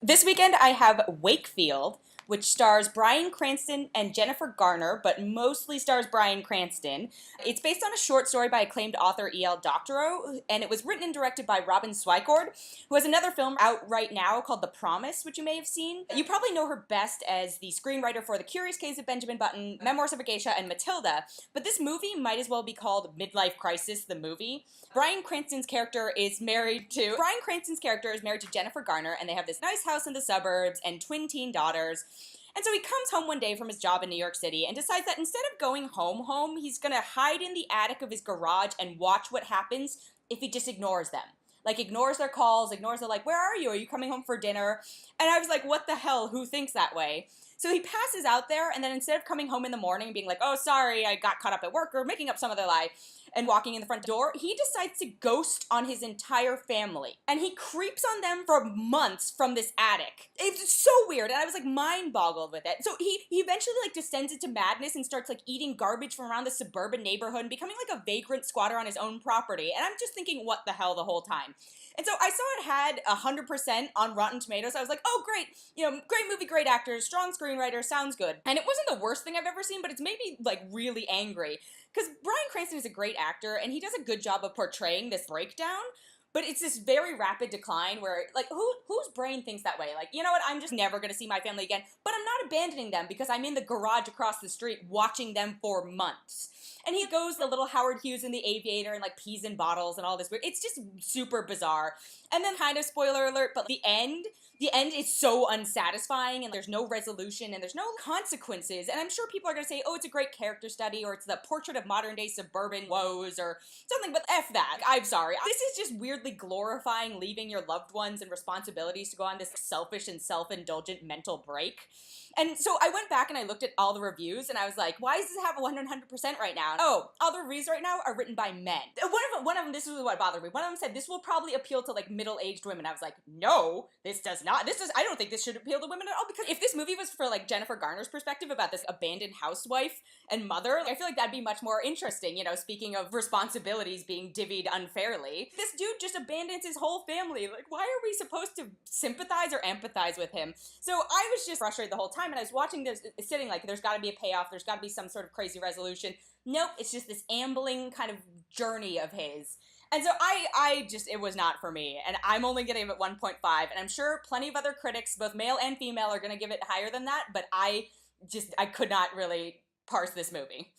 This weekend I have Wakefield, which stars Bryan Cranston and Jennifer Garner, but mostly stars Bryan Cranston. It's based on a short story by acclaimed author E.L. Doctorow, and it was written and directed by Robin Swicord, who has another film out right now called The Promise, which you may have seen. You probably know her best as the screenwriter for The Curious Case of Benjamin Button, Memoirs of a Geisha, and Matilda, but this movie might as well be called Midlife Crisis, the movie. Bryan Cranston's character is married to Jennifer Garner, and they have this nice house in the suburbs and twin teen daughters. And so he comes home one day from his job in New York City and decides that instead of going home, he's gonna hide in the attic of his garage and watch what happens if he just ignores them. Like, ignores their calls, ignores their, like, where are you? Are you coming home for dinner? And I was like, what the hell? Who thinks that way? So he passes out there, and then instead of coming home in the morning and being like, oh, sorry, I got caught up at work, or making up some other lie, and walking in the front door, he decides to ghost on his entire family. And he creeps on them for months from this attic. It's so weird, and I was like mind boggled with it. So he eventually like descends into madness and starts like eating garbage from around the suburban neighborhood and becoming like a vagrant squatter on his own property. And I'm just thinking, what the hell the whole time? And so I saw it had 100% on Rotten Tomatoes. I was like, oh, great. Great movie, great actors, strong screenwriter, sounds good. And it wasn't the worst thing I've ever seen, but it's made me like really angry. Because Bryan Cranston is a great actor, and he does a good job of portraying this breakdown. But it's this very rapid decline where, like, whose brain thinks that way? Like, you know what, I'm just never going to see my family again. But I'm not abandoning them because I'm in the garage across the street watching them for months. And he goes the little Howard Hughes in The Aviator and, like, pees in bottles and all this weird. It's just super bizarre. And then, kind of spoiler alert, but the end is so unsatisfying, and there's no resolution and there's no consequences. And I'm sure people are going to say, oh, it's a great character study, or it's the portrait of modern day suburban woes or something, but F that. I'm sorry. This is just weirdly glorifying leaving your loved ones and responsibilities to go on this selfish and self-indulgent mental break. And so I went back and I looked at all the reviews, and I was like, why does this have 100% right now? Oh, all the reviews right now are written by men. One of them, this is what bothered me. One of them said, this will probably appeal to, like, middle-aged women. I was like, no, this does not. I don't think this should appeal to women at all, because if this movie was for, like, Jennifer Garner's perspective about this abandoned housewife and mother, I feel like that'd be much more interesting, speaking of responsibilities being divvied unfairly. This dude just abandons his whole family. Like, why are we supposed to sympathize or empathize with him? So I was just frustrated the whole time, and I was watching this, sitting like, there's gotta be a payoff, there's gotta be some sort of crazy resolution. Nope, it's just this ambling kind of journey of his. And so it was not for me. And I'm only gonna give it 1.5. And I'm sure plenty of other critics, both male and female, are gonna give it higher than that. But I could not really parse this movie.